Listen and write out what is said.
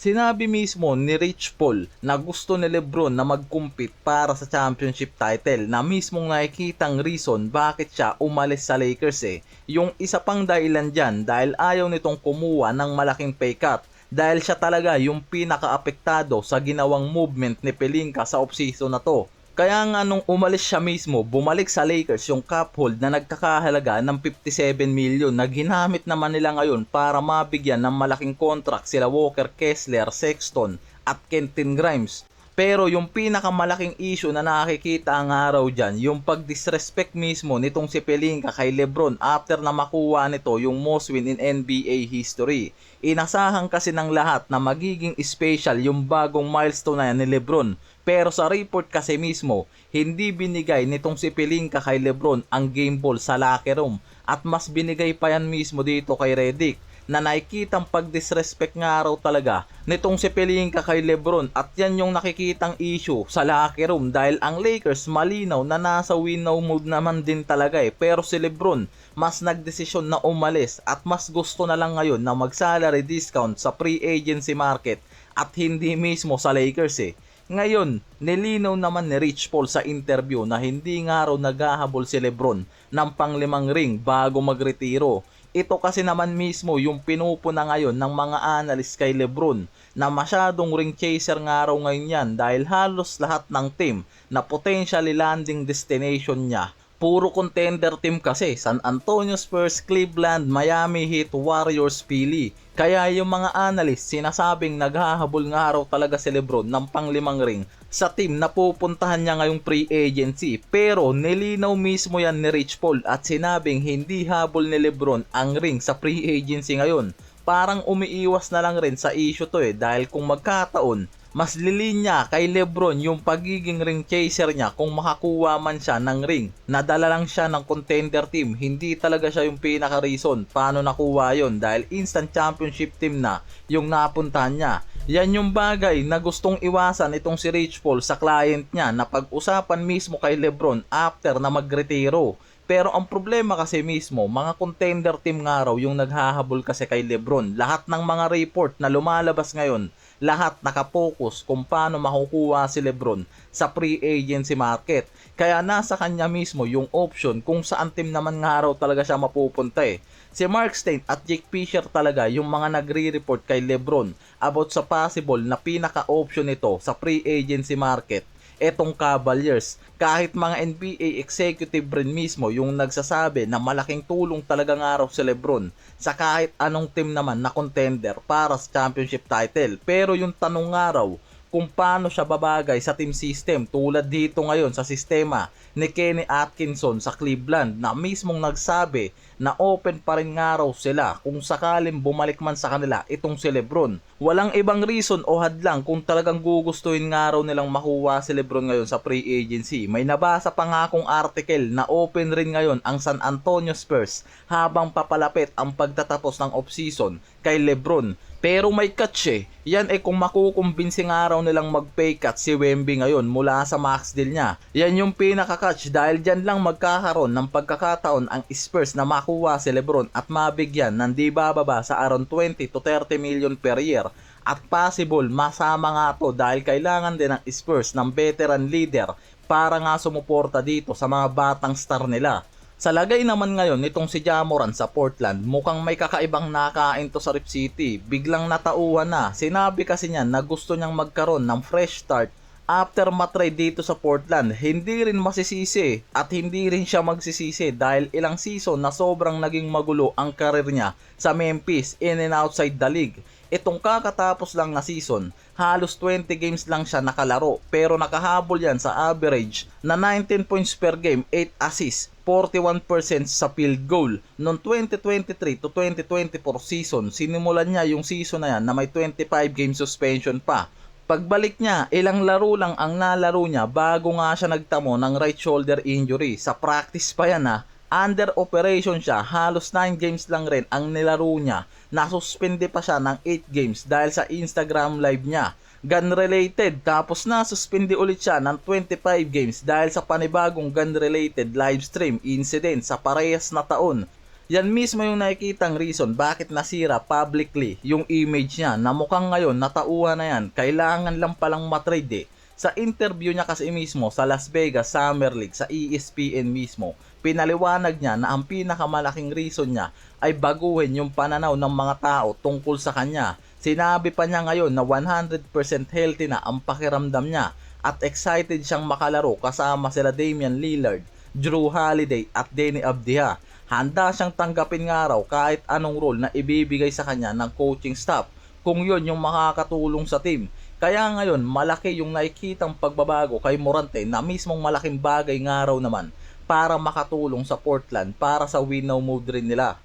Sinabi mismo ni Rich Paul na gusto ni LeBron na mag-compete para sa championship title na mismong nakikitang reason bakit siya umalis sa Lakers Yung isa pang dahilan dyan dahil ayaw nitong kumuha ng malaking pay cut dahil siya talaga yung pinaka-apektado sa ginawang movement ni Pelinka sa offseason na to. Kaya nga nung umalis siya mismo, bumalik sa Lakers yung cap hold na nagkakahalaga ng 57 million na ginamit naman nila ngayon para mabigyan ng malaking contract sila Walker Kessler, Sexton at Quentin Grimes. Pero yung pinakamalaking issue na nakikita ang araw dyan, yung pag-disrespect mismo nitong si Pelinka kay LeBron after na makuha nito yung most win in NBA history. Inasahan kasi ng lahat na magiging special yung bagong milestone na yan ni LeBron. Pero sa report kasi mismo, hindi binigay nitong si Pelinka kay LeBron ang game ball sa locker room at mas binigay pa yan mismo dito kay Redick na nakikitang pag-disrespect nga raw talaga nitong si Pelinka kay LeBron at yan yung nakikitang issue sa locker room dahil ang Lakers malinaw na nasa win-now mode naman din talaga pero si LeBron mas nagdesisyon na umalis at mas gusto na lang ngayon na mag-salary discount sa free agency market at hindi mismo sa Lakers Ngayon, nilinaw naman ni Rich Paul sa interview na hindi nga raw naghahabol si LeBron ng pang-5 ring bago magretiro. Ito kasi naman mismo yung pinupuna ngayon ng mga analyst kay LeBron na masyadong ring chaser nga raw ngayon yan dahil halos lahat ng team na potentially landing destination niya. Puro contender team kasi, San Antonio Spurs, Cleveland, Miami Heat, Warriors, Philly. Kaya yung mga analyst sinasabing naghahabol nga raw talaga si LeBron ng pang-5 ring sa team na pupuntahan niya ngayong free agency. Pero nilinaw mismo yan ni Rich Paul at sinabing hindi habol ni LeBron ang ring sa free agency ngayon. Parang umiiwas na lang rin sa issue to dahil kung magkataon, mas lilinya kay LeBron yung pagiging ring chaser niya kung makakuha man siya ng ring. Nadala lang siya ng contender team, hindi talaga siya yung pinaka-reason paano nakuha yon dahil instant championship team na yung napuntahan niya. Yan yung bagay na gustong iwasan itong si Rich Paul sa client niya na pag-usapan mismo kay LeBron after na magretiro. Pero ang problema kasi mismo, mga contender team nga raw yung naghahabol kasi kay LeBron. Lahat ng mga report na lumalabas ngayon, lahat nakapokus kung paano makukuha si LeBron sa free agency market. Kaya nasa kanya mismo yung option kung saan team naman nga raw talaga siya mapupunta Si Mark Stein at Jake Fisher talaga yung mga nagre-report kay LeBron about sa possible na pinaka-option nito sa free agency market. Etong Cavaliers, kahit mga NBA executive rin mismo yung nagsasabi na malaking tulong talaga nga raw si LeBron sa kahit anong team naman na contender para sa championship title. Pero yung tanong nga raw kung paano siya babagay sa team system tulad dito ngayon sa sistema ni Kenny Atkinson sa Cleveland na mismong nagsabi na open pa rin nga raw sila kung sakaling bumalik man sa kanila itong si LeBron. Walang ibang reason o hadlang kung talagang gugustuhin nga raw nilang makuha si LeBron ngayon sa free agency. May nabasa pa nga akong article na open rin ngayon ang San Antonio Spurs habang papalapit ang pagtatapos ng offseason kay LeBron. Pero may catch Yan kung makukumbinsi nga raw nilang mag-pay cut si Wemby ngayon mula sa max deal niya. Yan yung pinaka-catch dahil dyan lang magkakaroon ng pagkakataon ang Spurs na makuha si LeBron at mabigyan ng di bababa sa around 20 to 30 million per year. At possible masama nga to dahil kailangan din ng Spurs ng veteran leader para nga sumuporta dito sa mga batang star nila. Sa lagay naman ngayon nitong si Ja Morant sa Portland, mukhang may kakaibang nakain to sa Rip City. Biglang natauhan na. Sinabi kasi niya na gusto niyang magkaroon ng fresh start after matrade dito sa Portland. Hindi rin masisisi at hindi rin siya magsisisi dahil ilang season na sobrang naging magulo ang karir niya sa Memphis in and outside the league. Itong kakatapos lang na season, halos 20 games lang siya nakalaro pero nakahabol yan sa average na 19 points per game, 8 assists, 41% sa field goal. Noong 2023 to 2024 season, sinimulan niya yung season na yan na may 25 game suspension pa. Pagbalik niya, ilang laro lang ang nalaro niya bago nga siya nagtamo ng right shoulder injury. Sa practice pa yan under operation siya, halos 9 games lang rin ang nilaro niya. Nasuspende pa siya ng 8 games dahil sa Instagram live niya. Gun-related, tapos nasuspende ulit siya ng 25 games dahil sa panibagong gun-related live stream incident sa parehas na taon. Yan mismo yung nakikitang reason bakit nasira publicly yung image niya na mukhang ngayon natauhan na yan, kailangan lang palang matrade eh. Sa interview niya kasi mismo sa Las Vegas Summer League sa ESPN mismo, pinaliwanag niya na ang pinakamalaking reason niya ay baguhin yung pananaw ng mga tao tungkol sa kanya. Sinabi pa niya ngayon na 100% healthy na ang pakiramdam niya at excited siyang makalaro kasama sila Damian Lillard, Drew Holiday at Denny Abdiha. Handa siyang tanggapin nga raw kahit anong role na ibibigay sa kanya ng coaching staff kung yon yung makakatulong sa team. Kaya ngayon malaki yung nakikitang pagbabago kay Morante na mismong malaking bagay nga raw naman para makatulong sa Portland para sa win now mode rin nila.